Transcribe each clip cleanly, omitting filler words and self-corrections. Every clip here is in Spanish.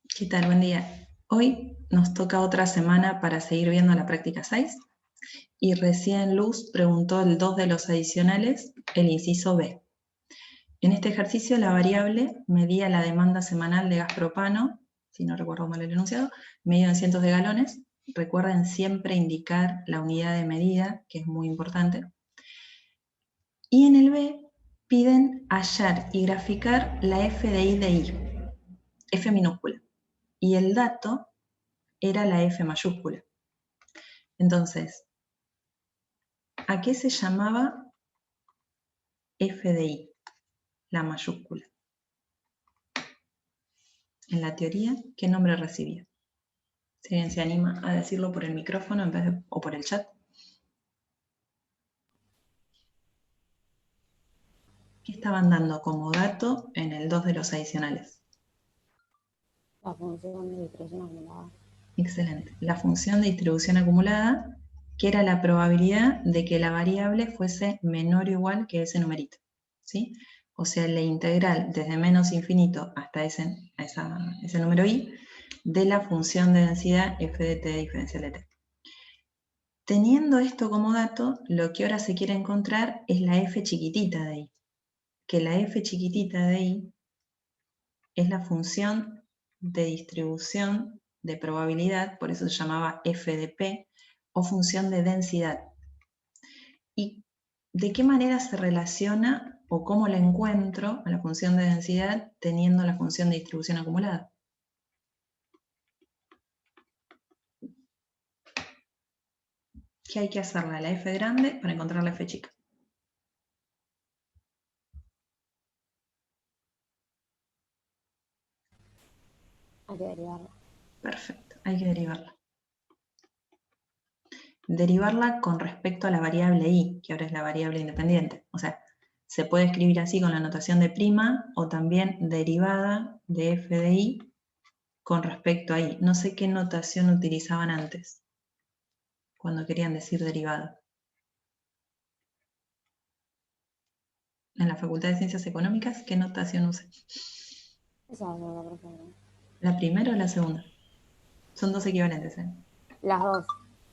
¿Qué tal? Buen día. Hoy nos toca otra semana para seguir viendo la práctica 6 y recién Luz preguntó el 2 de los adicionales, el inciso B. En este ejercicio la variable medía la demanda semanal de gas propano, si no recuerdo mal el enunciado, medido en cientos de galones. Recuerden siempre indicar la unidad de medida, que es muy importante. Y en el B piden hallar y graficar la F de I de I, F minúscula. Y el dato era la F mayúscula. Entonces, ¿a qué se llamaba F de I, la mayúscula? En la teoría, ¿qué nombre recibía? Si alguien se anima a decirlo por el micrófono en vez de, o por el chat. ¿Qué estaban dando como dato en el 2 de los adicionales? La función de distribución acumulada. Excelente. La función de distribución acumulada, que era la probabilidad de que la variable fuese menor o igual que ese numerito. ¿Sí? O sea, la integral desde menos infinito hasta ese número i de la función de densidad f de t diferencial de t. Teniendo esto como dato, lo que ahora se quiere encontrar es la f chiquitita de i, que la f chiquitita de i es la función de distribución de probabilidad, por eso se llamaba f de p, o función de densidad. ¿Y de qué manera se relaciona o cómo la encuentro a la función de densidad teniendo la función de distribución acumulada? ¿Qué hay que hacerle a la f grande para encontrar la f chica? Hay que derivarla. Perfecto, hay que derivarla. Derivarla con respecto a la variable i, que ahora es la variable independiente. O sea, se puede escribir así con la notación de prima o también derivada de f de i con respecto a i. No sé qué notación utilizaban antes cuando querían decir derivada. En la Facultad de Ciencias Económicas, ¿qué notación usan? Esa es la preferida. ¿La primera o la segunda? Son dos equivalentes, ¿eh? Las dos.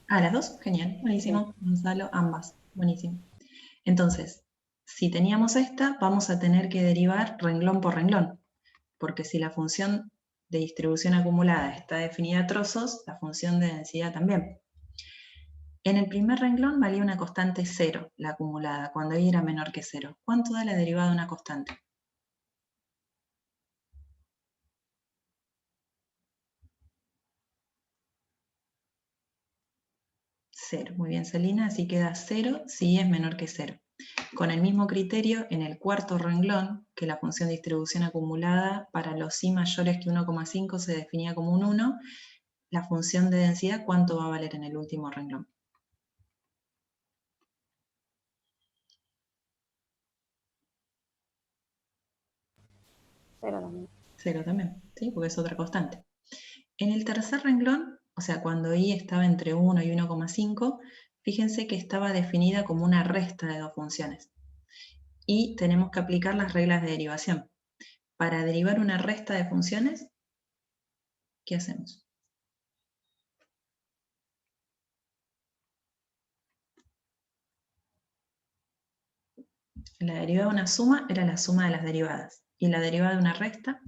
Ah, las dos, genial, buenísimo. Sí. Gonzalo, ambas, buenísimo. Entonces, si teníamos esta, vamos a tener que derivar renglón por renglón, porque si la función de distribución acumulada está definida a trozos, la función de densidad también. En el primer renglón valía una constante 0, la acumulada, cuando i era menor que 0. ¿Cuánto da la derivada de una constante? 0. Muy bien, Celina, así queda 0 si i es menor que 0. Con el mismo criterio, en el cuarto renglón, que la función de distribución acumulada para los i mayores que 1,5 se definía como un 1, la función de densidad, ¿cuánto va a valer en el último renglón? 0 también. 0 también, ¿sí? Porque es otra constante. En el tercer renglón, o sea, cuando i estaba entre 1 y 1,5, fíjense que estaba definida como una resta de dos funciones. Y tenemos que aplicar las reglas de derivación. Para derivar una resta de funciones, ¿qué hacemos? La derivada de una suma era la suma de las derivadas. Y la derivada de una resta,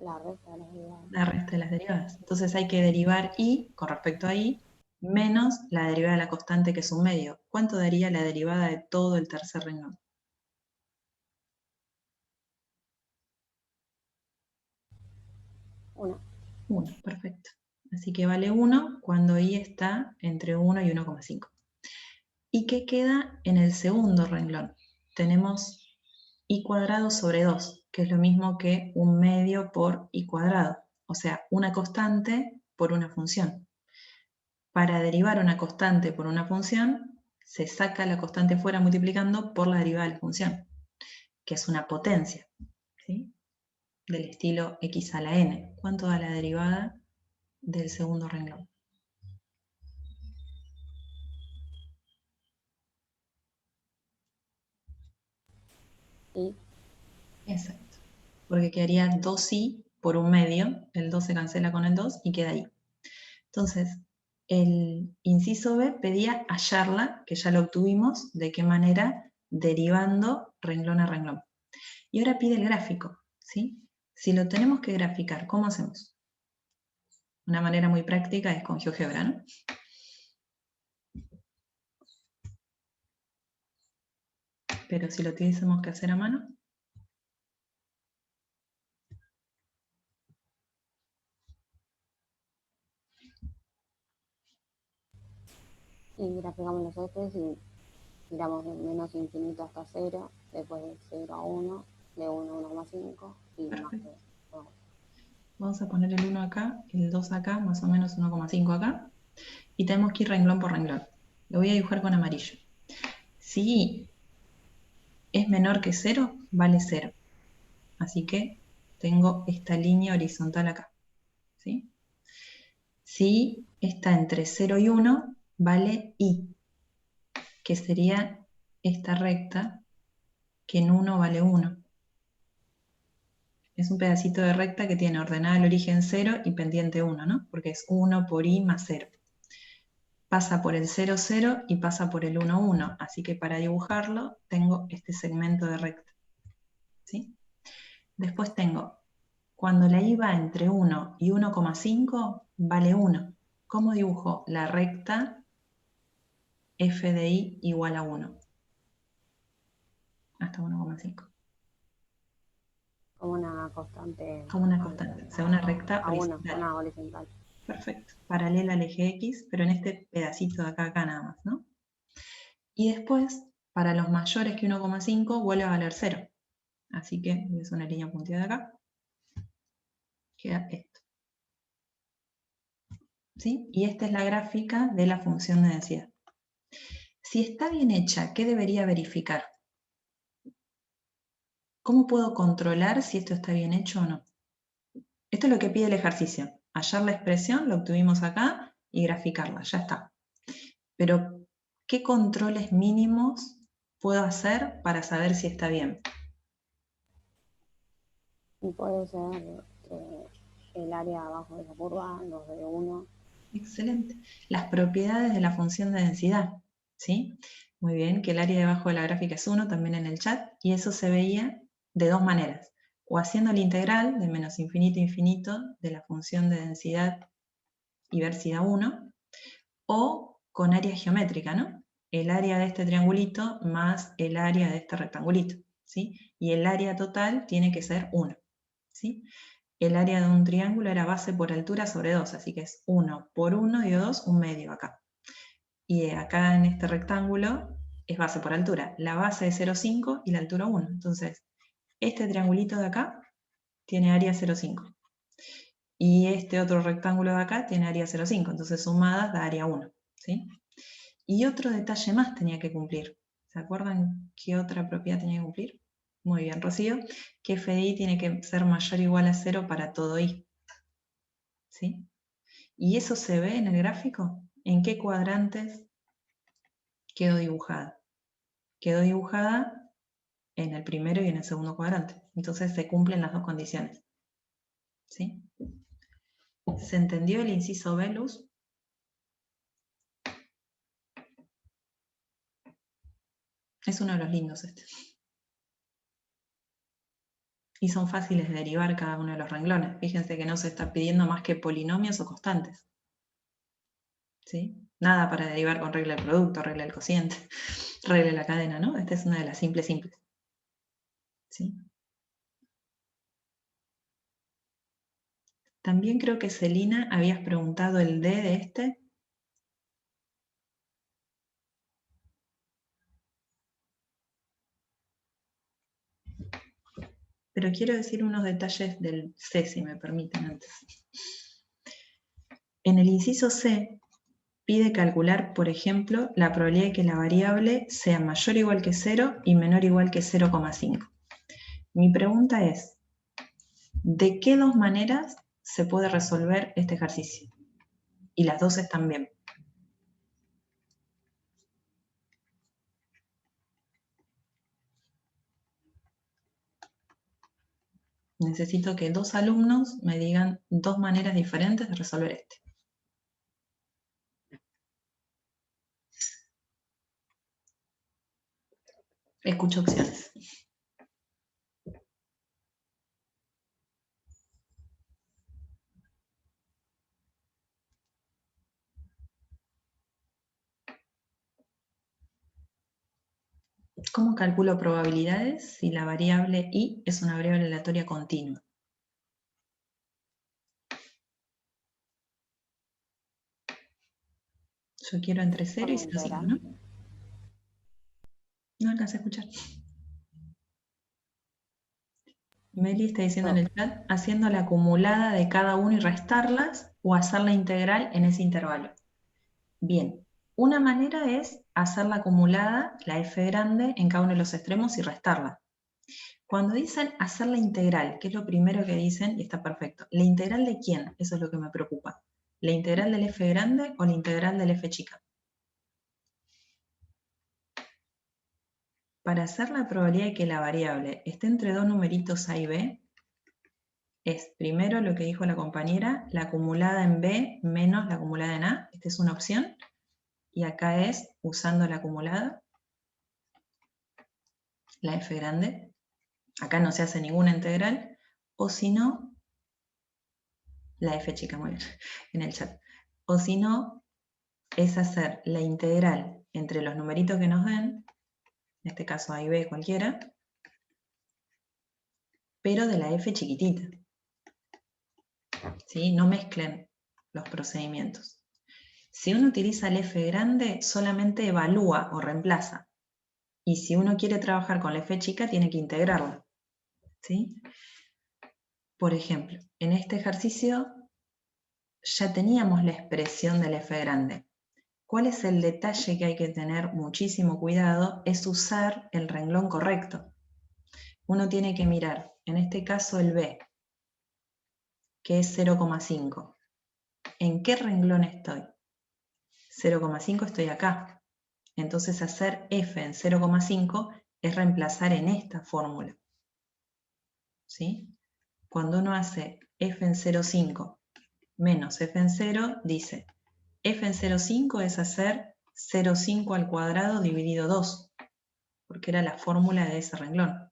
La resta de las derivadas. la resta de las derivadas. Entonces hay que derivar i con respecto a i menos la derivada de la constante que es un medio. ¿Cuánto daría la derivada de todo el tercer renglón? 1. 1, perfecto. Así que vale 1 cuando i está entre 1 y 1,5. ¿Y qué queda en el segundo renglón? Tenemos i cuadrado sobre 2, que es lo mismo que un medio por i cuadrado. O sea, una constante por una función. Para derivar una constante por una función, se saca la constante fuera multiplicando por la derivada de la función, que es una potencia, ¿sí? Del estilo x a la n. ¿Cuánto da la derivada del segundo renglón? Y Exacto. Porque quedaría 2i por un medio, el 2 se cancela con el 2 y queda i. Entonces, el inciso B pedía hallarla, que ya lo obtuvimos, ¿de qué manera? Derivando renglón a renglón. Y ahora pide el gráfico, ¿sí? Si lo tenemos que graficar, ¿cómo hacemos? Una manera muy práctica es con GeoGebra, ¿no? Pero si lo tuviésemos que hacer a mano, graficamos los ejes y tiramos de menos infinito hasta 0, después de 0 a 1, de 1 a 1,5 y más perfecto. de 2. Vamos a poner el 1 acá, el 2 acá, más o menos 1,5 acá. Y tenemos que ir renglón por renglón. Lo voy a dibujar con amarillo. Si es menor que 0, vale 0. Así que tengo esta línea horizontal acá, ¿sí? Si está entre 0 y 1, vale i, que sería esta recta, que en 1 vale 1. Es un pedacito de recta que tiene ordenada el origen 0 y pendiente 1, ¿no? Porque es 1 por i más 0. Pasa por el 0, 0 y pasa por el 1, 1. Así que para dibujarlo tengo este segmento de recta, ¿sí? Después tengo, cuando la i va entre 1 y 1,5, vale 1. ¿Cómo dibujo la recta f de i igual a 1? Hasta 1,5. Como una constante Como una constante, o sea, una recta a 1, horizontal. una horizontal. Perfecto. Paralela al eje X, pero en este pedacito de acá nada más, ¿no? Y después, para los mayores que 1,5, vuelve a valer 0. Así que es una línea puntida de acá. Queda esto. ¿Sí? Y esta es la gráfica de la función de densidad. Si está bien hecha, ¿qué debería verificar? ¿Cómo puedo controlar si esto está bien hecho o no? Esto es lo que pide el ejercicio. Hallar la expresión, lo obtuvimos acá, y graficarla, ya está. Pero, ¿qué controles mínimos puedo hacer para saber si está bien? Y puede ser el área abajo de la curva, los de 1. Excelente. Las propiedades de la función de densidad, ¿sí? Muy bien, que el área debajo de la gráfica es 1, también en el chat, y eso se veía de dos maneras. O haciendo la integral de menos infinito a infinito de la función de densidad y ver si da 1, o con área geométrica, ¿no? El área de este triangulito más el área de este rectangulito, ¿sí? Y el área total tiene que ser 1, ¿sí? El área de un triángulo era base por altura sobre 2, así que es 1 por 1 dio 2, un medio acá. Y acá en este rectángulo es base por altura. La base es 0,5 y la altura 1. Entonces, este triangulito de acá tiene área 0,5. Y este otro rectángulo de acá tiene área 0,5. Entonces, sumadas da área 1. ¿Sí? Y otro detalle más tenía que cumplir. ¿Se acuerdan qué otra propiedad tenía que cumplir? Muy bien, Rocío. Que f de i tiene que ser mayor o igual a 0 para todo i. ¿Sí? ¿Y eso se ve en el gráfico? ¿En qué cuadrantes quedó dibujada? Quedó dibujada en el primero y en el segundo cuadrante. Entonces se cumplen las dos condiciones. ¿Sí? ¿Se entendió el inciso B, Luz? Es uno de los lindos este. Y son fáciles de derivar cada uno de los renglones. Fíjense que no se está pidiendo más que polinomios o constantes. ¿Sí? Nada para derivar con regla del producto, regla del cociente, regla de la cadena, ¿no? Esta es una de las simples. ¿Sí? También creo que Celina habías preguntado el D de este. Pero quiero decir unos detalles del C, si me permiten antes. En el inciso C, pide calcular, por ejemplo, la probabilidad de que la variable sea mayor o igual que 0 y menor o igual que 0,5. Mi pregunta es, ¿de qué dos maneras se puede resolver este ejercicio? Y las dos están bien. Necesito que 2 alumnos me digan 2 maneras diferentes de resolver este. Escucho opciones. ¿Cómo calculo probabilidades si la variable y es una variable aleatoria continua? Yo quiero entre 0 y 0,5, ¿no? No alcancé a escuchar. Meli está diciendo en el chat, haciendo la acumulada de cada uno y restarlas o hacer la integral en ese intervalo. Bien, una manera es hacer la acumulada, la f grande, en cada uno de los extremos y restarla. Cuando dicen hacer la integral, ¿qué es lo primero que dicen? Y está perfecto. ¿La integral de quién? Eso es lo que me preocupa. ¿La integral del f grande o la integral del f chica? Para hacer la probabilidad de que la variable esté entre dos numeritos a y b, es primero lo que dijo la compañera, la acumulada en b menos la acumulada en a. Esta es una opción. Y acá es, usando la acumulada, la f grande. Acá no se hace ninguna integral. O si no, la f chica, muy bien, en el chat. O si no, es hacer la integral entre los numeritos que nos den, en este caso a y b cualquiera, pero de la f chiquitita. ¿Sí? No mezclen los procedimientos. Si uno utiliza el f grande, solamente evalúa o reemplaza. Y si uno quiere trabajar con la f chica, tiene que integrarla. ¿Sí? Por ejemplo, en este ejercicio ya teníamos la expresión del f grande. ¿Cuál es el detalle que hay que tener muchísimo cuidado? Es usar el renglón correcto. Uno tiene que mirar, en este caso el b, que es 0,5. ¿En qué renglón estoy? 0,5 estoy acá. Entonces hacer f en 0,5 es reemplazar en esta fórmula. ¿Sí? Cuando uno hace f en 0,5 menos f en 0, dice f en 0,5 es hacer 0,5 al cuadrado dividido 2, porque era la fórmula de ese renglón.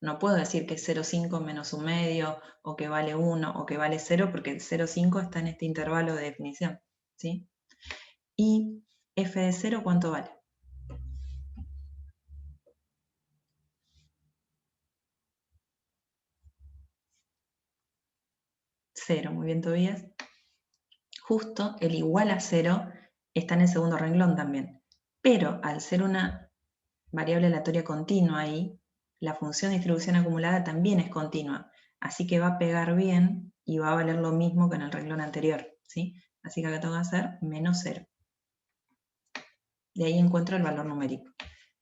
No puedo decir que es 0,5 menos un medio, o que vale 1, o que vale 0, porque el 0,5 está en este intervalo de definición. ¿Sí? Y f de 0, ¿cuánto vale? Cero, muy bien, Tobías. Justo el igual a 0 está en el segundo renglón también. Pero al ser una variable aleatoria continua ahí, la función de distribución acumulada también es continua. Así que va a pegar bien y va a valer lo mismo que en el renglón anterior. ¿Sí? Así que acá tengo que hacer menos 0. De ahí encuentro el valor numérico.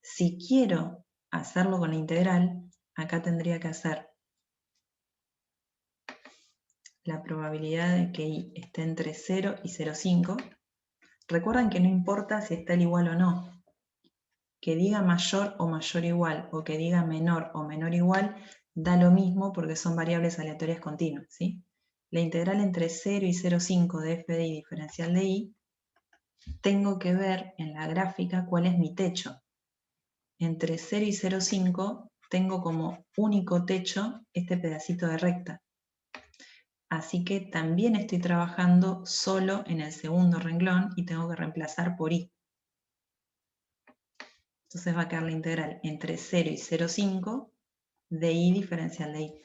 Si quiero hacerlo con la integral, acá tendría que hacer la probabilidad de que i esté entre 0 y 0,5. Recuerden que no importa si está el igual o no. Que diga mayor o mayor igual, o que diga menor o menor igual, da lo mismo porque son variables aleatorias continuas. ¿Sí? La integral entre 0 y 0,5 de f de i diferencial de i, tengo que ver en la gráfica cuál es mi techo. Entre 0 y 0,5 tengo como único techo este pedacito de recta. Así que también estoy trabajando solo en el segundo renglón y tengo que reemplazar por i. Entonces va a quedar la integral entre 0 y 0,5 de i diferencial de i.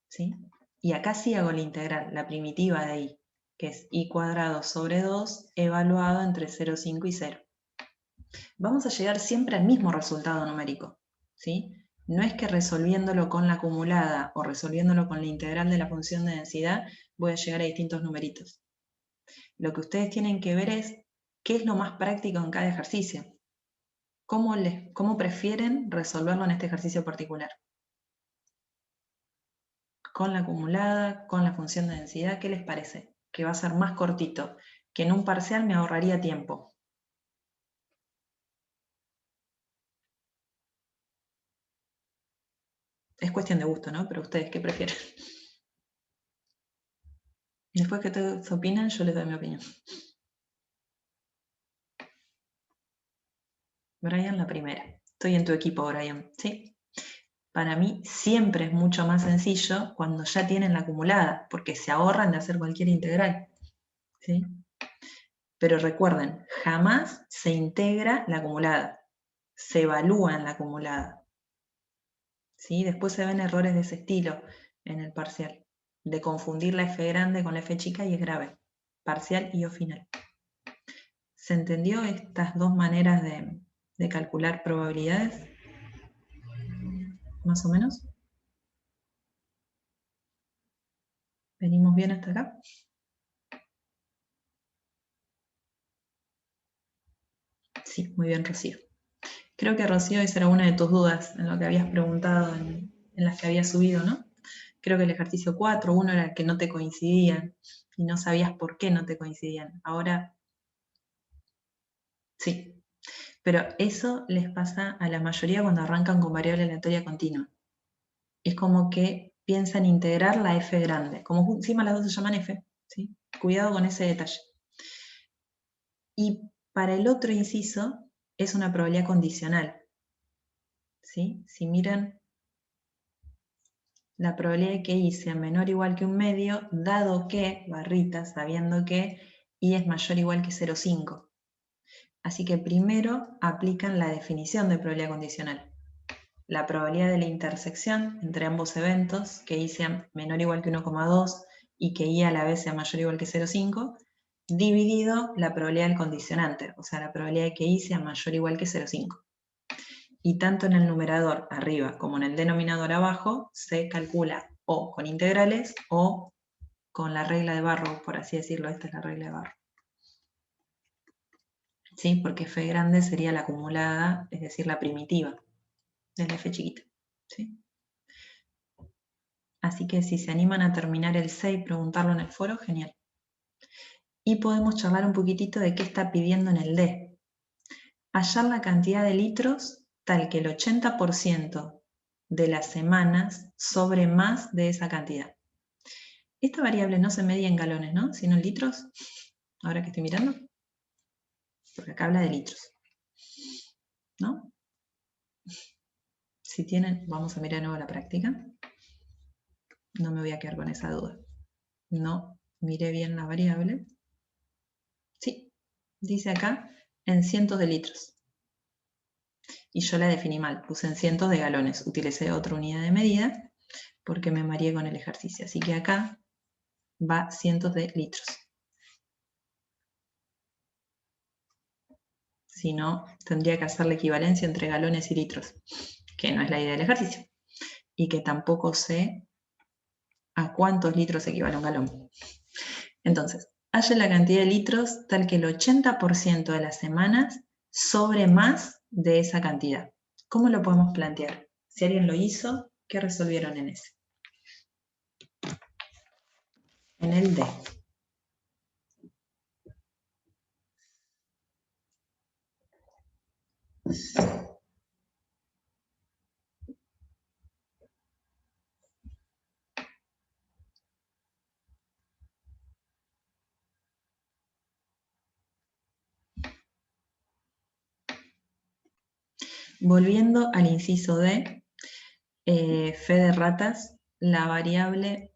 ¿Sí? Y acá sí hago la integral, la primitiva de i, que es i cuadrado sobre 2 evaluado entre 0,5 y 0. Vamos a llegar siempre al mismo resultado numérico. ¿Sí? No es que resolviéndolo con la acumulada o resolviéndolo con la integral de la función de densidad voy a llegar a distintos numeritos. Lo que ustedes tienen que ver es qué es lo más práctico en cada ejercicio. ¿Cómo prefieren resolverlo en este ejercicio particular? Con la acumulada, con la función de densidad, ¿qué les parece? Que va a ser más cortito, que en un parcial me ahorraría tiempo. Es cuestión de gusto, ¿no? Pero ustedes, ¿qué prefieren? Después que todos opinan, yo les doy mi opinión. Brian, la primera. Estoy en tu equipo, Brian, ¿sí? Para mí siempre es mucho más sencillo cuando ya tienen la acumulada, porque se ahorran de hacer cualquier integral, ¿sí? Pero recuerden, jamás se integra la acumulada, se evalúa en la acumulada, ¿sí? Después se ven errores de ese estilo en el parcial, de confundir la F grande con la F chica y es grave, parcial y o final. ¿Se entendió estas dos maneras de calcular probabilidades? ¿Más o menos? ¿Venimos bien hasta acá? Sí, muy bien, Rocío. Creo que, Rocío, esa era una de tus dudas en lo que habías preguntado, en las que habías subido, ¿no? Creo que el ejercicio 4, uno era que no te coincidían y no sabías por qué no te coincidían. Ahora, sí. Pero eso les pasa a la mayoría cuando arrancan con variable aleatoria continua. Es como que piensan integrar la F grande, como encima las dos se llaman F, ¿sí? Cuidado con ese detalle. Y para el otro inciso es una probabilidad condicional, ¿sí? Si miran la probabilidad de que I sea menor o igual que un medio, dado que, barrita, sabiendo que I es mayor o igual que 0,5. Así que primero aplican la definición de probabilidad condicional. La probabilidad de la intersección entre ambos eventos, que I sea menor o igual que 1,2 y que I a la vez sea mayor o igual que 0,5, dividido la probabilidad del condicionante, o sea, la probabilidad de que I sea mayor o igual que 0,5. Y tanto en el numerador arriba como en el denominador abajo se calcula o con integrales o con la regla de Barrow, por así decirlo. Esta es la regla de Barrow. ¿Sí? Porque F grande sería la acumulada, es decir, la primitiva de la F chiquita. ¿Sí? Así que si se animan a terminar el 6, preguntarlo en el foro, genial. Y podemos charlar un poquitito de qué está pidiendo en el D. Hallar la cantidad de litros tal que el 80% de las semanas sobre más de esa cantidad. Esta variable no se medía en galones, ¿no? Sino en litros. Ahora que estoy mirando. Porque acá habla de litros. ¿No? Si tienen, vamos a mirar de nuevo la práctica. No me voy a quedar con esa duda. No miré bien la variable. Sí, dice acá en cientos de litros. Y yo la definí mal, puse en cientos de galones. Utilicé otra unidad de medida porque me mareé con el ejercicio. Así que acá va cientos de litros. Si no, tendría que hacer la equivalencia entre galones y litros, que no es la idea del ejercicio. Y que tampoco sé a cuántos litros equivale un galón. Entonces, halle la cantidad de litros tal que el 80% de las semanas sobre más de esa cantidad. ¿Cómo lo podemos plantear? Si alguien lo hizo, ¿qué resolvieron en ese? En el D. Volviendo al inciso D, fe de ratas, la variable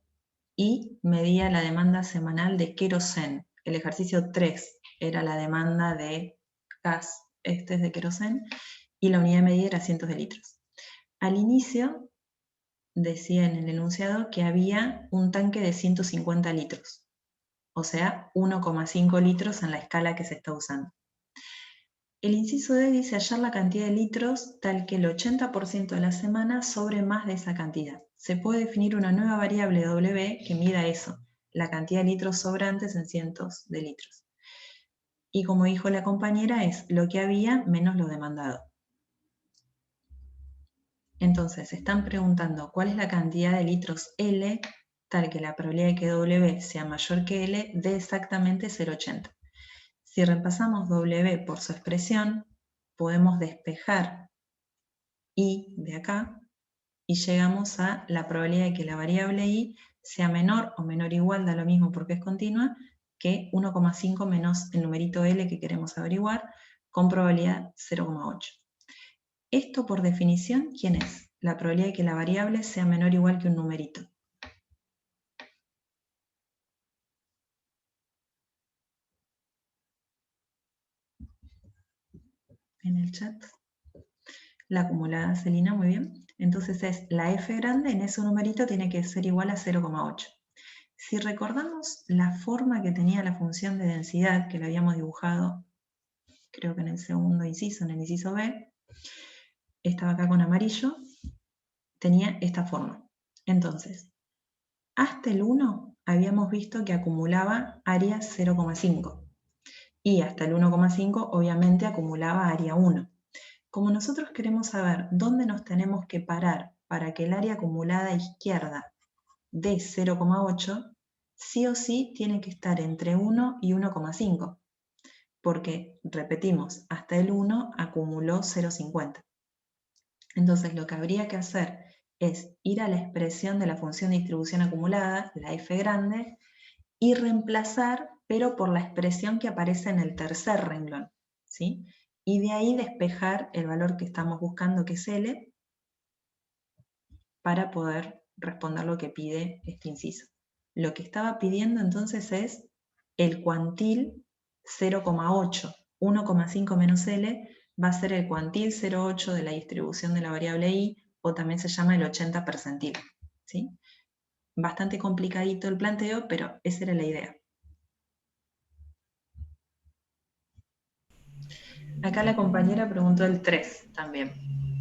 I medía la demanda semanal de queroseno. El ejercicio 3 era la demanda de gas, este es de queroseno, y la unidad de medida era cientos de litros. Al inicio decía en el enunciado que había un tanque de 150 litros, o sea, 1,5 litros en la escala que se está usando. El inciso D dice hallar la cantidad de litros tal que el 80% de la semana sobre más de esa cantidad. Se puede definir una nueva variable W que mida eso, la cantidad de litros sobrantes en cientos de litros. Y como dijo la compañera, es lo que había menos lo demandado. Entonces, están preguntando cuál es la cantidad de litros L tal que la probabilidad de que W sea mayor que L dé exactamente 0,80. Si repasamos W por su expresión, podemos despejar I de acá y llegamos a la probabilidad de que la variable i sea menor o menor igual, da lo mismo porque es continua, que 1,5 menos el numerito L que queremos averiguar, con probabilidad 0,8. Esto por definición, ¿quién es? La probabilidad de que la variable sea menor o igual que un numerito. En el chat. La acumulada, Celina, muy bien. Entonces es la f grande en ese numerito tiene que ser igual a 0,8. Si recordamos la forma que tenía la función de densidad, que la habíamos dibujado, creo que en el segundo inciso, en el inciso B, estaba acá con amarillo, tenía esta forma. Entonces, hasta el 1 habíamos visto que acumulaba área 0,5. Y hasta el 1,5 obviamente acumulaba área 1. Como nosotros queremos saber dónde nos tenemos que parar para que el área acumulada izquierda dé 0,8, sí o sí tiene que estar entre 1 y 1,5, porque, repetimos, hasta el 1 acumuló 0,50. Entonces lo que habría que hacer es ir a la expresión de la función de distribución acumulada, la f grande, y reemplazar, pero por la expresión que aparece en el tercer renglón, ¿sí? Y de ahí despejar el valor que estamos buscando, que es L, para poder responder lo que pide este inciso. Lo que estaba pidiendo entonces es el cuantil 0,8. 1,5 menos L va a ser el cuantil 0,8 de la distribución de la variable i, o también se llama el 80 percentil, ¿sí? Bastante complicadito el planteo, pero esa era la idea. Acá la compañera preguntó el 3 también.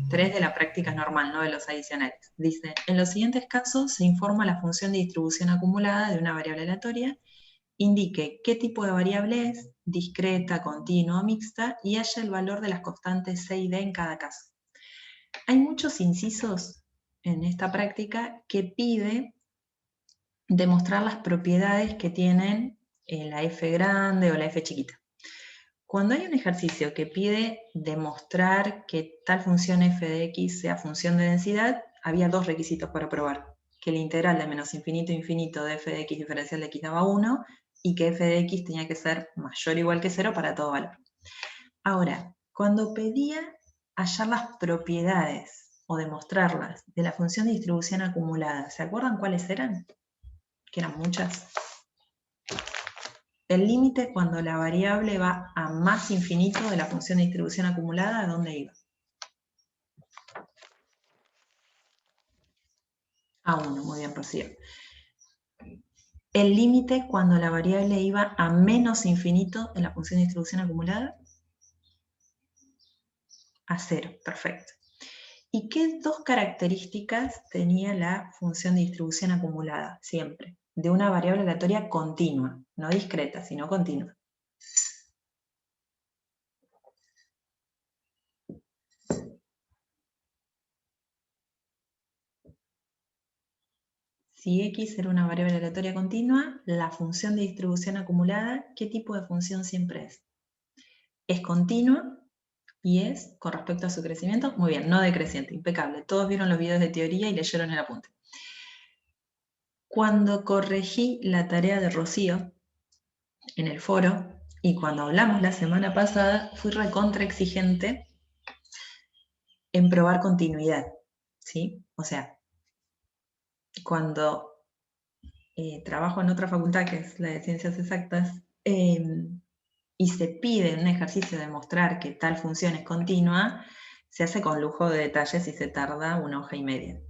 3 de la práctica normal, no de los adicionales. Dice, en los siguientes casos se informa la función de distribución acumulada de una variable aleatoria, indique qué tipo de variable es, discreta, continua o mixta, y haya el valor de las constantes C y D en cada caso. Hay muchos incisos en esta práctica que pide demostrar las propiedades que tienen la f grande o la f chiquita. Cuando hay un ejercicio que pide demostrar que tal función f de x sea función de densidad, había dos requisitos para probar. Que la integral de menos infinito a infinito de f de x diferencial de x daba 1 y que f de x tenía que ser mayor o igual que 0 para todo valor. Ahora, cuando pedía hallar las propiedades o demostrarlas de la función de distribución acumulada, ¿se acuerdan cuáles eran? Que eran muchas. El límite cuando la variable va a más infinito de la función de distribución acumulada, ¿a dónde iba? A 1, muy bien, Rocío. El límite cuando la variable iba a menos infinito de la función de distribución acumulada, a 0, perfecto. ¿Y qué dos características tenía la función de distribución acumulada siempre? De una variable aleatoria continua, no discreta, sino continua. Si x era una variable aleatoria continua, la función de distribución acumulada, ¿qué tipo de función siempre es? Es continua y es, con respecto a su crecimiento, muy bien, no decreciente, impecable. Todos vieron los videos de teoría y leyeron el apunte. Cuando corregí la tarea de Rocío en el foro, y cuando hablamos la semana pasada, fui recontra exigente en probar continuidad, ¿sí? O sea, cuando trabajo en otra facultad, que es la de Ciencias Exactas, y se pide en un ejercicio demostrar que tal función es continua, se hace con lujo de detalles y se tarda 1 hoja y media.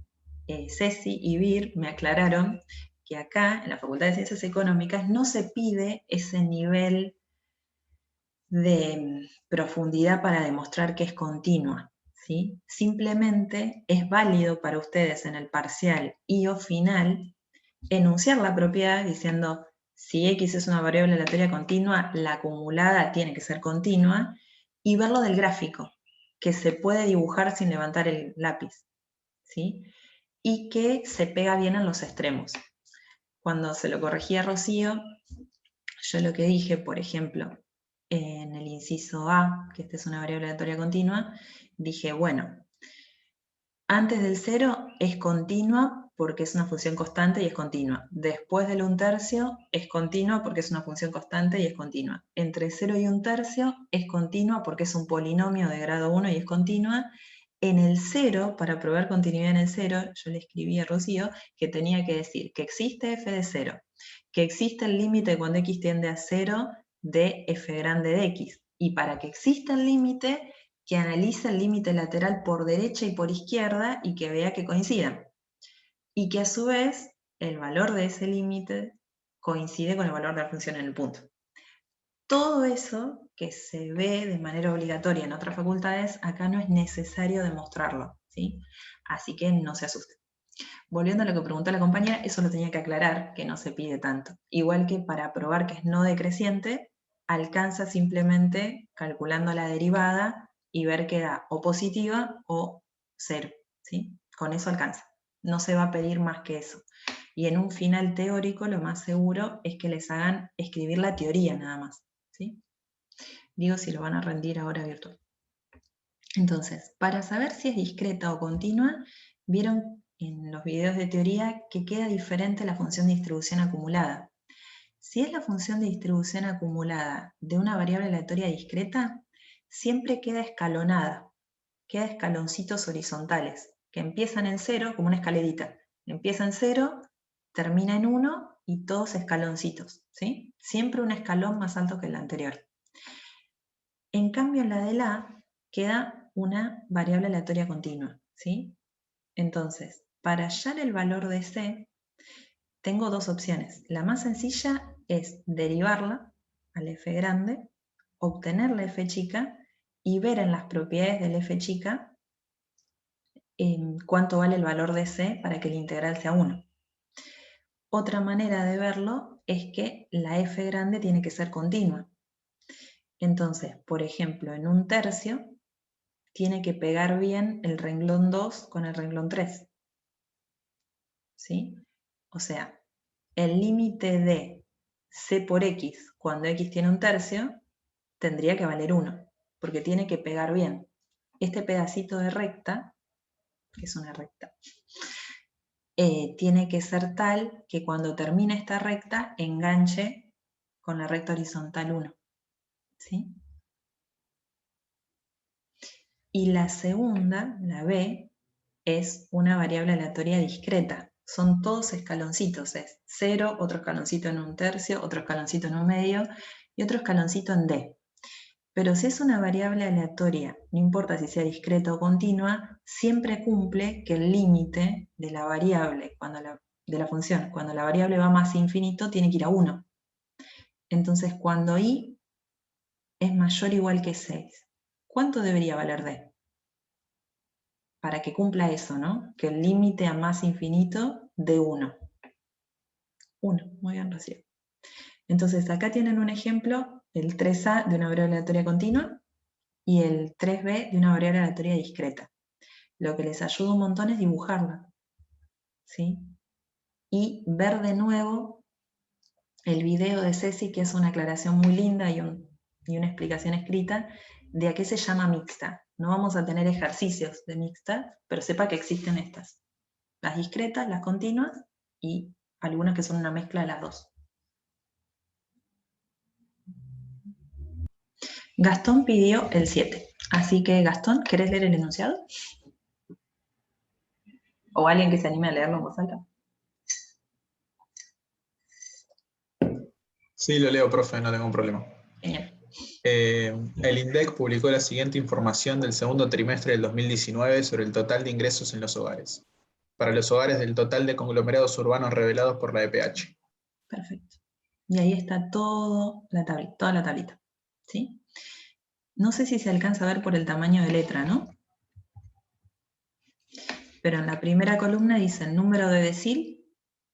Ceci y Vir me aclararon que acá, en la Facultad de Ciencias Económicas, no se pide ese nivel de profundidad para demostrar que es continua, ¿sí? Simplemente es válido para ustedes en el parcial y o final enunciar la propiedad diciendo si x es una variable aleatoria continua, la acumulada tiene que ser continua, y verlo del gráfico, que se puede dibujar sin levantar el lápiz, ¿sí? Y que se pega bien en los extremos. Cuando se lo corregí a Rocío, yo lo que dije, por ejemplo, en el inciso A, que esta es una variable aleatoria continua, dije, bueno, Antes del 0 es continua porque es una función constante y es continua. Después del 1/3 es continua porque es una función constante y es continua. Entre 0 y 1/3 es continua porque es un polinomio de grado 1 y es continua. En el 0, para probar continuidad en el 0, yo le escribí a Rocío que tenía que decir que existe f de 0, que existe el límite cuando x tiende a 0 de f grande de x. Y para que exista el límite, que analice el límite lateral por derecha y por izquierda y que vea que coincidan. Y que a su vez el valor de ese límite coincide con el valor de la función en el punto. Todo eso que se ve de manera obligatoria en otras facultades, acá no es necesario demostrarlo, ¿sí? Así que no se asusten. Volviendo a lo que preguntó la compañera, eso lo tenía que aclarar, que no se pide tanto. Igual que para probar que es no decreciente, alcanza simplemente calculando la derivada y ver que da o positiva o 0, ¿sí? Con eso alcanza. No se va a pedir más que eso. Y en un final teórico lo más seguro es que les hagan escribir la teoría nada más, ¿sí? Digo si lo van a rendir ahora virtual. Entonces, para saber si es discreta o continua, vieron en los videos de teoría que queda diferente la función de distribución acumulada. Si es la función de distribución acumulada de una variable aleatoria discreta, siempre queda escalonada, queda escaloncitos horizontales, que empiezan en 0 como una escalerita. Empieza en 0, termina en 1 y todos escaloncitos, ¿sí? Siempre un escalón más alto que el anterior. En cambio, en la de la queda una variable aleatoria continua, ¿sí? Entonces, para hallar el valor de C, tengo dos opciones. La más sencilla es derivarla al f grande, obtener la f chica y ver en las propiedades del f chica cuánto vale el valor de C para que el integral sea 1. Otra manera de verlo es que la f grande tiene que ser continua. Entonces, por ejemplo, en 1/3 tiene que pegar bien el renglón 2 con el renglón 3. ¿Sí? O sea, el límite de c por x cuando x tiene 1/3 tendría que valer 1, porque tiene que pegar bien. Este pedacito de recta, que es una recta, tiene que ser tal que cuando termine esta recta enganche con la recta horizontal 1. ¿Sí? Y la segunda, la b, es una variable aleatoria discreta. Son todos escaloncitos, es 0, otro escaloncito en 1/3, otro escaloncito en 1/2 y otro escaloncito en d. Pero si es una variable aleatoria, no importa si sea discreta o continua, siempre cumple que el límite de la variable, de la función, cuando la variable va más infinito, tiene que ir a 1. Entonces, cuando i es mayor o igual que 6, ¿cuánto debería valer d? Para que cumpla eso, ¿no? Que el límite a más infinito de 1. 1, muy bien, Rocío. Entonces, acá tienen un ejemplo, el 3a de una variable aleatoria continua y el 3b de una variable aleatoria discreta. Lo que les ayuda un montón es dibujarla, ¿sí? Y ver de nuevo el video de Ceci, que es una aclaración muy linda y una explicación escrita de a qué se llama mixta. No vamos a tener ejercicios de mixta, pero sepa que existen estas. Las discretas, las continuas y algunas que son una mezcla de las dos. Gastón pidió el 7. Así que, Gastón, ¿querés leer el enunciado? ¿O alguien que se anime a leerlo en voz alta? Sí, lo leo, profe, no tengo un problema. Genial. El INDEC publicó la siguiente información del segundo trimestre del 2019 sobre el total de ingresos en los hogares. Para los hogares del total de conglomerados urbanos revelados por la EPH. Perfecto. Y ahí está toda la tablita, ¿sí? No sé si se alcanza a ver por el tamaño de letra, ¿no? Pero en la primera columna dice el número de decil,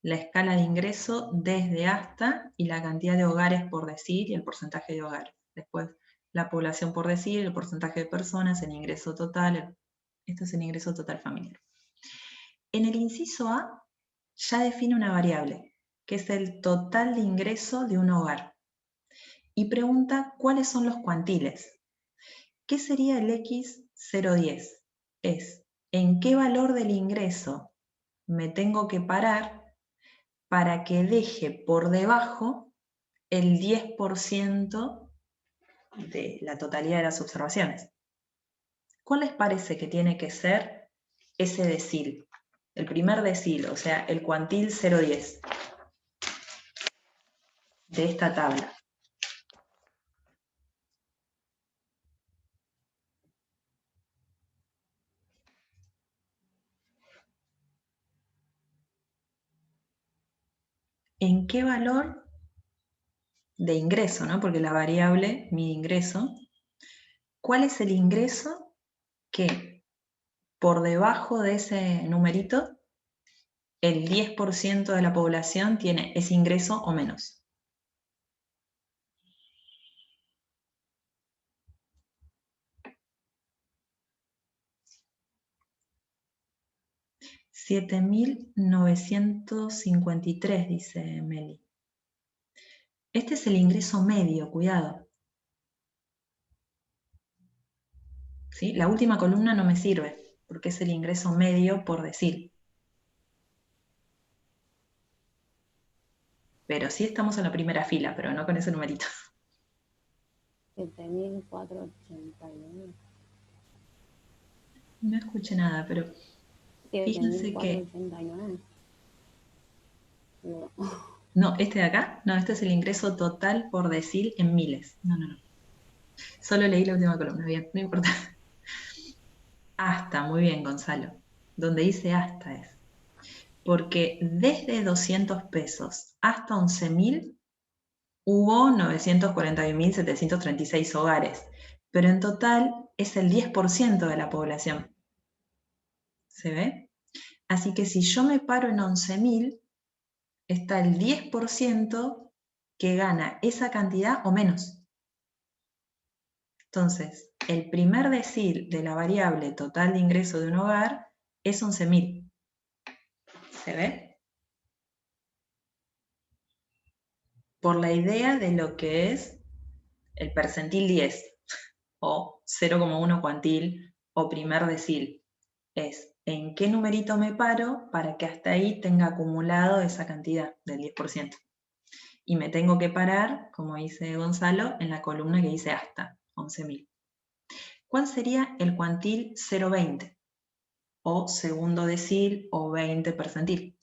la escala de ingreso desde hasta y la cantidad de hogares por decil y el porcentaje de hogares. Después la población por decil, el porcentaje de personas, el ingreso total. Esto es el ingreso total familiar. En el inciso A ya define una variable, que es el total de ingreso de un hogar. Y pregunta cuáles son los cuantiles. ¿Qué sería el X010? Es ¿en qué valor del ingreso me tengo que parar para que deje por debajo el 10% de la totalidad de las observaciones? ¿Cuál les parece que tiene que ser ese decil? El primer decil, o sea, el cuantil 0,10 de esta tabla. ¿En qué valor de ingreso, ¿no? Porque la variable mide ingreso? ¿Cuál es el ingreso que por debajo de ese numerito el 10% de la población tiene ese ingreso o menos? $7.953, dice Meli. Este es el ingreso medio, cuidado. ¿Sí? La última columna no me sirve, porque es el ingreso medio por decir. Pero sí estamos en la primera fila, pero no con ese numerito. 7.489. No escuché nada, pero fíjense que... 7.489. No. No, este de acá, no, este es el ingreso total por decil en miles. No. Solo leí la última columna, bien, no importa. Hasta, muy bien, Gonzalo. Donde dice hasta es. Porque desde 200 pesos hasta 11.000 hubo 941.736 hogares, pero en total es el 10% de la población. ¿Se ve? Así que si yo me paro en 11.000, está el 10% que gana esa cantidad o menos. Entonces, el primer decil de la variable total de ingreso de un hogar es 11.000. ¿Se ve? Por la idea de lo que es el percentil 10, o 0,1 cuantil, o primer decil. Es en qué numerito me paro para que hasta ahí tenga acumulado esa cantidad del 10%. Y me tengo que parar, como dice Gonzalo, en la columna que dice hasta 11.000. ¿Cuál sería el cuantil 0,20? O segundo decil o 20 percentil.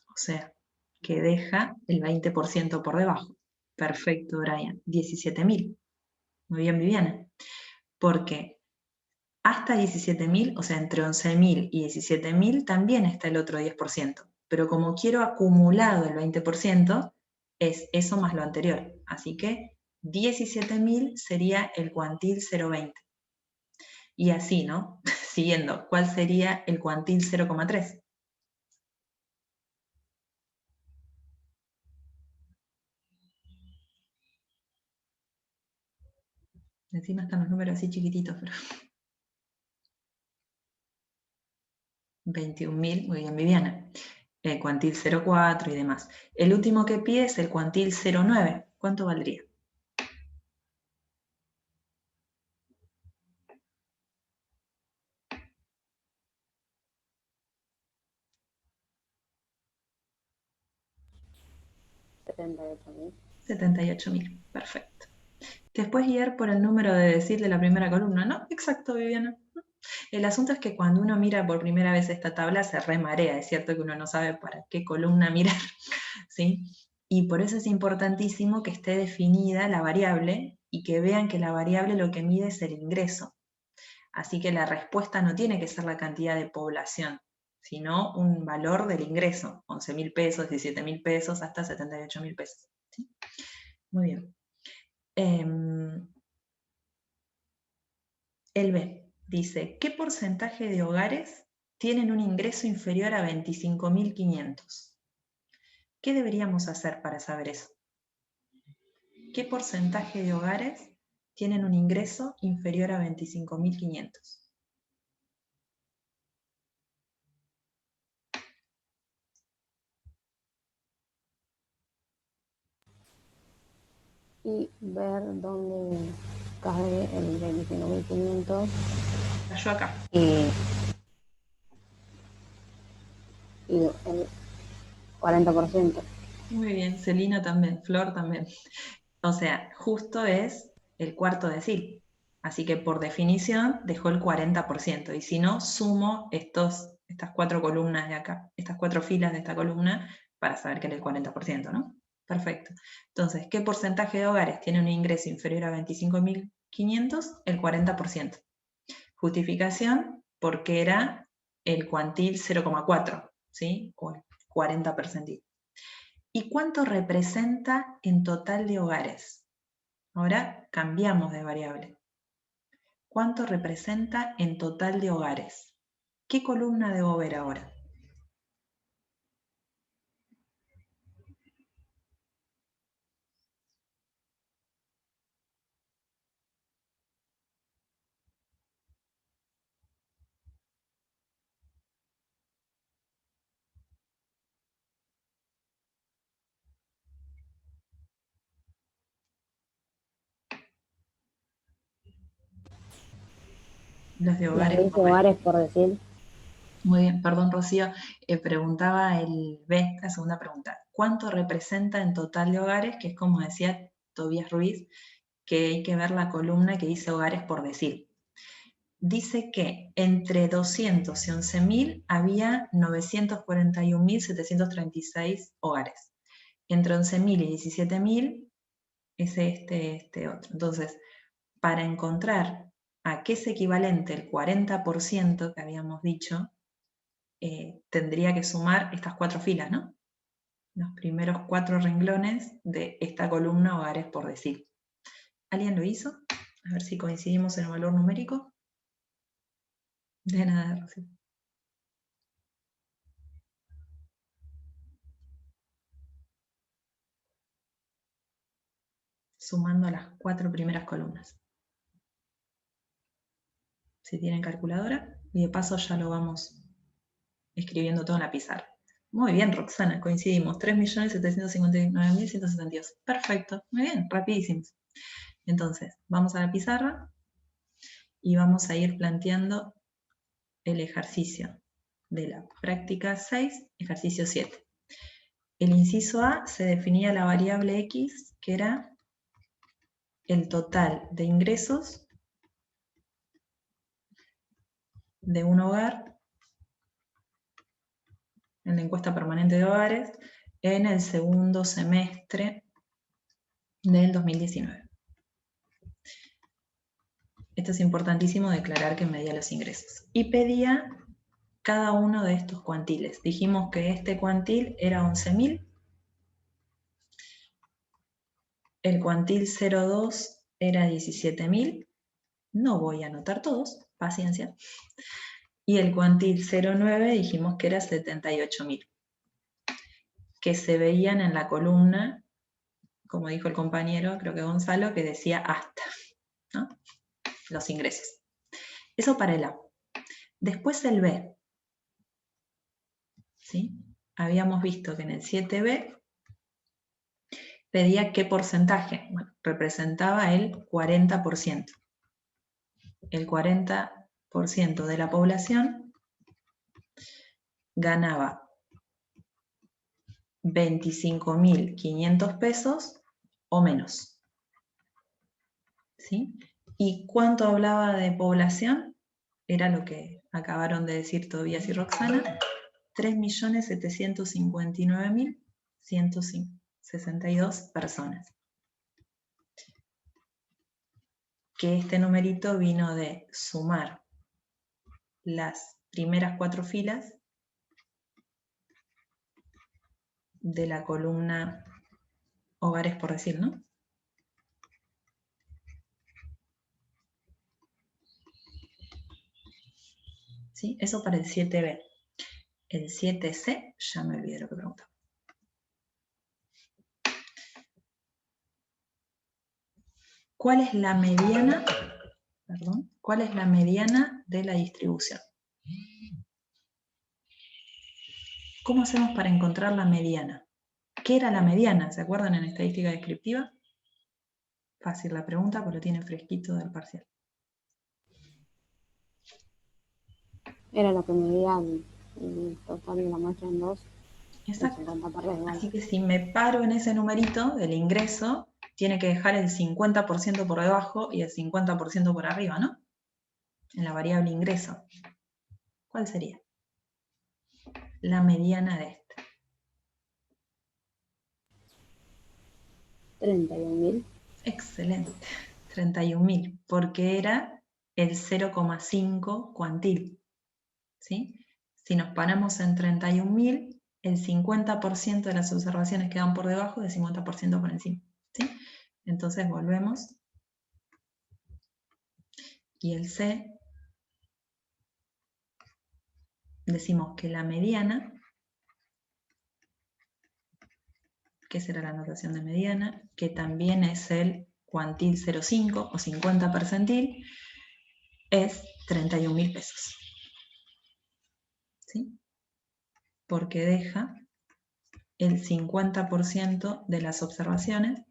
O sea, que deja el 20% por debajo. Perfecto, Brian. 17.000. Muy bien, Viviana. Porque hasta 17.000, o sea, entre 11.000 y 17.000 también está el otro 10%. Pero como quiero acumulado el 20%, es eso más lo anterior. Así que 17.000 sería el cuantil 0,20. Y así, ¿no? Siguiendo, ¿cuál sería el cuantil 0,3? Encima están los números así chiquititos, pero... 21.000, muy bien, Viviana. El cuantil 0,4 y demás. El último que pide es el cuantil 0,9. ¿Cuánto valdría? $78.000. 78.000, perfecto. Después guiar por el número de decil de la primera columna, ¿no? Exacto, Viviana. El asunto es que cuando uno mira por primera vez esta tabla se remarea, es cierto que uno no sabe para qué columna mirar, ¿sí? Y por eso es importantísimo que esté definida la variable y que vean que la variable lo que mide es el ingreso. Así que la respuesta no tiene que ser la cantidad de población, sino un valor del ingreso, 11.000 pesos, 17.000 pesos, hasta 78.000 pesos. ¿Sí? Muy bien. El B dice, ¿qué porcentaje de hogares tienen un ingreso inferior a 25.500? ¿Qué deberíamos hacer para saber eso? ¿Qué porcentaje de hogares tienen un ingreso inferior a 25.500? y ver dónde cae el 25.500 Cayó acá. y el 40%. Muy bien, Celina también, Flor también. O sea, justo es el cuarto decil. Así que por definición dejó el 40%. Y si no, sumo estas 4 columnas de acá, estas 4 filas de esta columna, para saber que era el 40%, ¿no? Perfecto. Entonces, ¿qué porcentaje de hogares tiene un ingreso inferior a 25.500? El 40%. Justificación, porque era el cuantil 0,4, ¿sí? O el 40%. ¿Y cuánto representa en total de hogares? Ahora cambiamos de variable. ¿Cuánto representa en total de hogares? ¿Qué columna debo ver ahora? Los de Las hogares 10 por decil. hogares por decir. Muy bien, perdón Rocío, preguntaba el B, la segunda pregunta. ¿Cuánto representa en total de hogares? Que es como decía Tobías Ruiz, que hay que ver la columna que dice hogares por decir. Dice que entre 200 y 11.000 había 941.736 hogares. Entre 11.000 y 17.000 es este otro. Entonces, para encontrar a qué es equivalente el 40% que habíamos dicho, tendría que sumar estas 4 filas, ¿no? Los primeros 4 renglones de esta columna hogares por decir. ¿Alguien lo hizo? A ver si coincidimos en el valor numérico. De nada, Rocío. Sumando las 4 primeras columnas. Si tienen calculadora, y de paso ya lo vamos escribiendo todo en la pizarra. Muy bien, Roxana, coincidimos. 3.759.172. Perfecto, muy bien, rapidísimos. Entonces, vamos a la pizarra y vamos a ir planteando el ejercicio de la práctica 6, ejercicio 7. El inciso A se definía la variable X, que era el total de ingresos de un hogar en la encuesta permanente de hogares en el segundo semestre del 2019. Esto es importantísimo declarar que medía los ingresos. Y pedía cada uno de estos cuantiles. Dijimos que este cuantil era 11.000. El cuantil 02 era 17.000. No voy a anotar todos, paciencia. Y el cuantil 09 dijimos que era 78.000. Que se veían en la columna, como dijo el compañero, creo que Gonzalo, que decía hasta, ¿no? Los ingresos. Eso para el A. Después el B. ¿Sí? Habíamos visto que en el 7B pedía qué porcentaje. Bueno, representaba el 40%. El 40% de la población ganaba 25.500 pesos o menos. ¿Sí? ¿Y cuánto hablaba de población? Era lo que acabaron de decir Tobías y Roxana, 3.759.162 personas. Que este numerito vino de sumar las primeras 4 filas de la columna hogares por decir, ¿no? ¿Sí? Eso para el 7B. El 7C, ya me olvidé lo que preguntaba. ¿Cuál es la mediana? Perdón. ¿Cuál es la mediana de la distribución? ¿Cómo hacemos para encontrar la mediana? ¿Qué era la mediana? ¿Se acuerdan en estadística descriptiva? Fácil la pregunta, porque lo tiene fresquito del parcial. Era lo que medía el total de la muestra en 2. Exacto. 50 por arriba. Así que si me paro en ese numerito del ingreso, tiene que dejar el 50% por debajo y el 50% por arriba, ¿no? En la variable ingreso. ¿Cuál sería? La mediana de esta. 31.000. Excelente. 31.000, porque era el 0,5 cuantil. ¿Sí? Si nos paramos en 31.000, el 50% de las observaciones quedan por debajo y el 50% por encima. ¿Sí? Entonces volvemos. Y el C, decimos que la mediana, que será la notación de mediana, que también es el cuantil 0,5 o 50 percentil, es 31.000 pesos. ¿Sí? Porque deja el 50% de las observaciones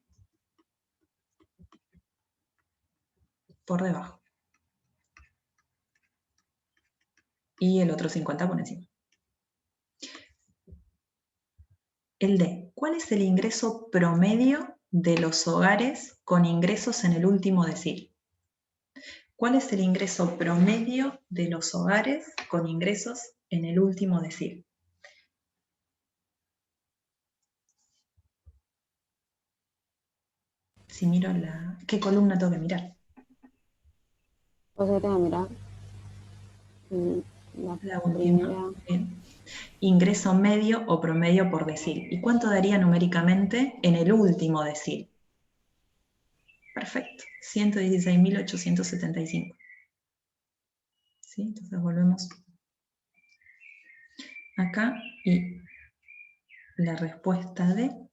por debajo. Y el otro 50 por encima. El D. ¿Cuál es el ingreso promedio de los hogares con ingresos en el último decil? ¿Cuál es el ingreso promedio de los hogares con ingresos en el último decil? Si miro ¿qué columna tengo que mirar? Pues yo tengo que mirar La primera. última. Bien. Ingreso medio o promedio por decil. ¿Y cuánto daría numéricamente en el último decil? Perfecto, 116.875. ¿Sí? Entonces volvemos acá y la respuesta D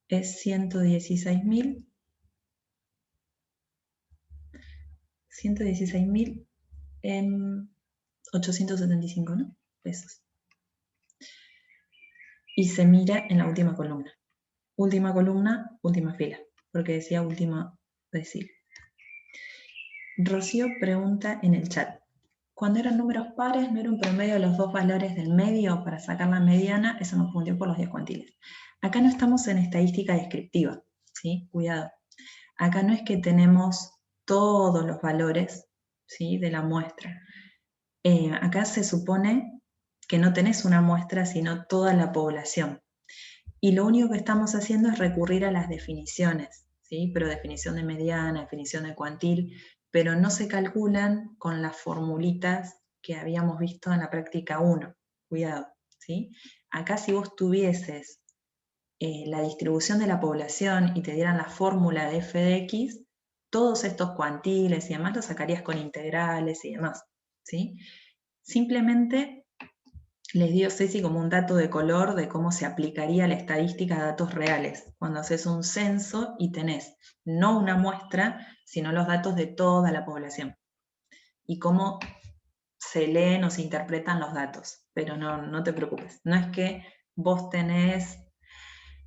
es 116.875, ¿no? Pesos. Y se mira en la última columna. Última columna, última fila, porque decía última decil. Rocío pregunta en el chat. Cuando eran números pares, ¿no era un promedio de los dos valores del medio para sacar la mediana? Eso nos fundió por los 10 cuantiles. Acá no estamos en estadística descriptiva, ¿sí? Cuidado. Acá no es que tenemos todos los valores, ¿sí?, de la muestra. Acá se supone que no tenés una muestra, sino toda la población. Y lo único que estamos haciendo es recurrir a las definiciones, ¿sí? Pero definición de mediana, definición de cuantil, pero no se calculan con las formulitas que habíamos visto en la práctica 1. Cuidado, ¿sí? Acá si vos tuvieses la distribución de la población y te dieran la fórmula de f de x, todos estos cuantiles y demás los sacarías con integrales y demás, ¿sí? Simplemente les dio Ceci como un dato de color de cómo se aplicaría la estadística a datos reales, cuando haces un censo y tenés no una muestra, sino los datos de toda la población. Y cómo se leen o se interpretan los datos. Pero no te preocupes, no es que vos tenés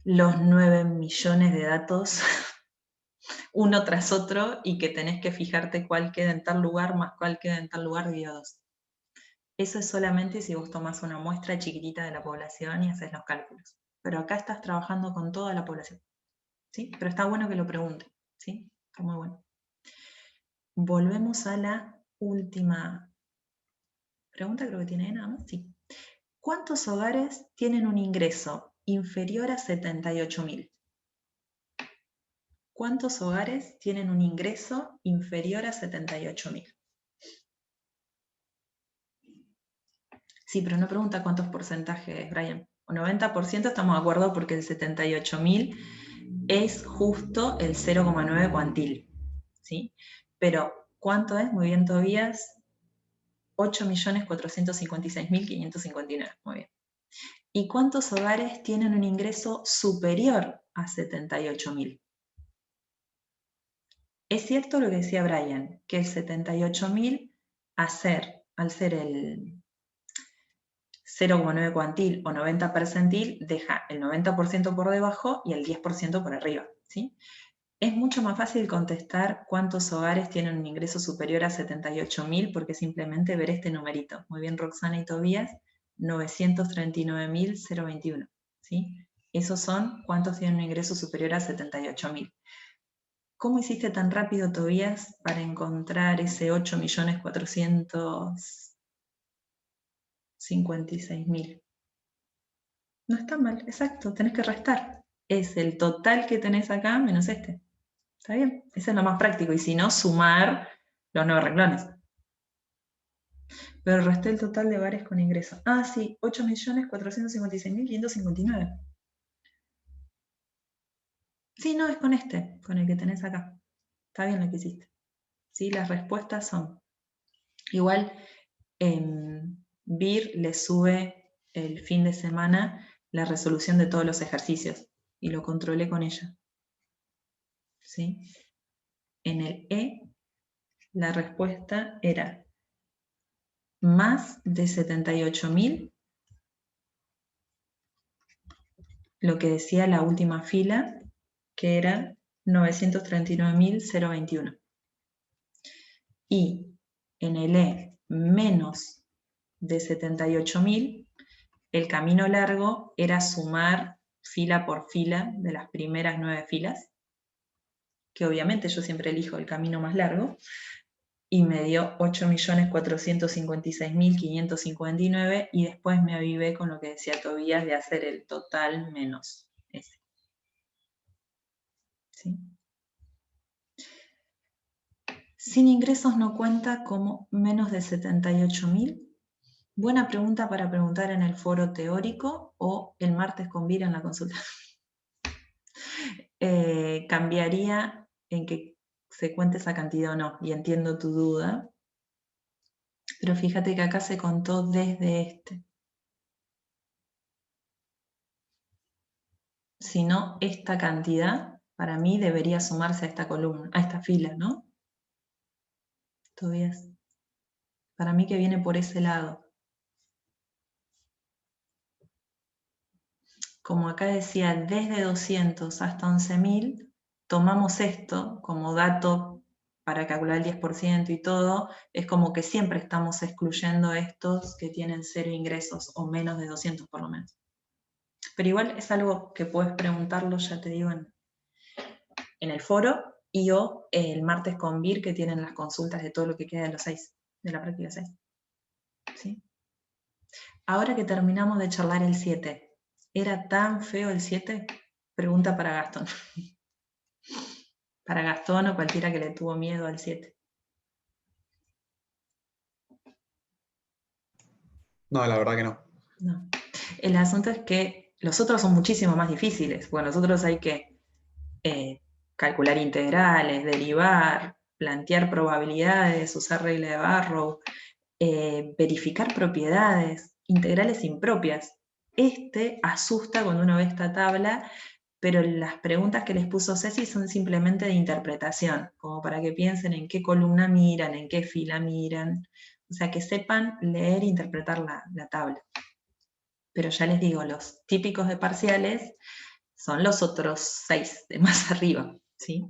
los 9 millones de datos uno tras otro y que tenés que fijarte cuál queda en tal lugar más cuál queda en tal lugar dividido 2. Eso es solamente si vos tomás una muestra chiquitita de la población y haces los cálculos. Pero acá estás trabajando con toda la población, ¿sí? Pero está bueno que lo pregunte, ¿sí? Está muy bueno. Volvemos a la última pregunta, creo que tiene nada más, sí. ¿Cuántos hogares tienen un ingreso inferior a 78.000? ¿Cuántos hogares tienen un ingreso inferior a 78.000? Sí, pero no pregunta cuántos porcentajes, Brian. O 90% estamos de acuerdo porque el 78.000 es justo el 0,9 cuantil, ¿sí? Pero, ¿cuánto es? Muy bien, Tobías. 8.456.559, muy bien. ¿Y cuántos hogares tienen un ingreso superior a 78.000? Es cierto lo que decía Brian, que el 78.000, al ser el 0,9 cuantil o 90 percentil deja el 90% por debajo y el 10% por arriba, ¿sí? Es mucho más fácil contestar cuántos hogares tienen un ingreso superior a 78.000 porque simplemente ver este numerito. Muy bien, Roxana y Tobías, 939.021, ¿sí? Esos son cuántos tienen un ingreso superior a 78.000. ¿Cómo hiciste tan rápido, Tobías, para encontrar ese 8.456.000? No está mal, exacto, tenés que restar. Es el total que tenés acá menos este. ¿Está bien? Eso es lo más práctico. Y si no, sumar los 9 renglones. Pero resté el total de hogares con ingreso. Ah, sí, 8.456.559. Sí, no, es con este, con el que tenés acá. Está bien lo que hiciste. Sí, las respuestas son. Igual, BIR le sube el fin de semana la resolución de todos los ejercicios y lo controlé con ella. ¿Sí? En el E, la respuesta era más de 78.000, lo que decía la última fila, que era 939.021. Y en el E, menos de 78.000, el camino largo era sumar fila por fila de las primeras 9 filas, que obviamente yo siempre elijo el camino más largo, y me dio 8.456.559 y después me avivé con lo que decía Tobías de hacer el total menos ese. ¿Sí? Sin ingresos no cuenta como menos de 78.000. Buena pregunta para preguntar en el foro teórico o el martes con Vira en la consulta. Cambiaría en que se cuente esa cantidad o no, y entiendo tu duda, pero fíjate que acá se contó desde este. Si no, esta cantidad para mí debería sumarse a esta columna, a esta fila, ¿no? Todavía para mí que viene por ese lado. Como acá decía, desde 200 hasta 11.000, tomamos esto como dato para calcular el 10% y todo, es como que siempre estamos excluyendo estos que tienen 0 ingresos o menos de 200 por lo menos. Pero igual es algo que puedes preguntarlo, ya te digo, en el foro y o el martes con VIR, que tienen las consultas de todo lo que queda de los 6, de la práctica 6. ¿Sí? Ahora que terminamos de charlar el 7, ¿era tan feo el 7? Pregunta para Gastón. Para Gastón o cualquiera que le tuvo miedo al 7. No, la verdad que no. No. El asunto es que los otros son muchísimo más difíciles, porque nosotros hay que calcular integrales, derivar, plantear probabilidades, usar regla de Barrow, verificar propiedades, integrales impropias. Este asusta cuando uno ve esta tabla, pero las preguntas que les puso Ceci son simplemente de interpretación, como para que piensen en qué columna miran, en qué fila miran, o sea, que sepan leer e interpretar la tabla. Pero ya les digo, los típicos de parciales son los otros 6 de más arriba, ¿sí?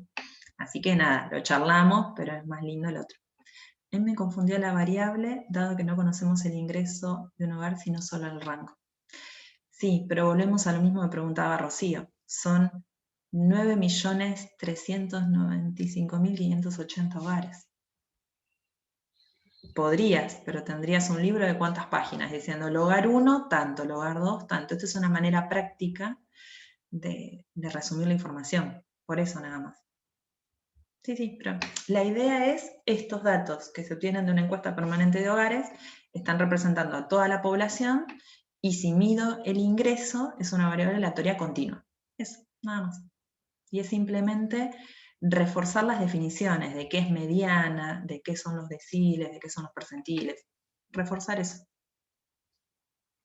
Así que nada, lo charlamos, pero es más lindo el otro. Él me confundió la variable, dado que no conocemos el ingreso de un hogar, sino solo el rango. Sí, pero volvemos a lo mismo que preguntaba Rocío. Son 9.395.580 hogares. Podrías, pero tendrías un libro de cuántas páginas, diciendo el hogar 1, tanto, el hogar 2, tanto. Esto es una manera práctica de resumir la información. Por eso nada más. Sí, pero la idea es estos datos que se obtienen de una encuesta permanente de hogares están representando a toda la población y si mido el ingreso es una variable aleatoria continua. Eso, nada más. Y es simplemente reforzar las definiciones de qué es mediana, de qué son los deciles, de qué son los percentiles. Reforzar eso.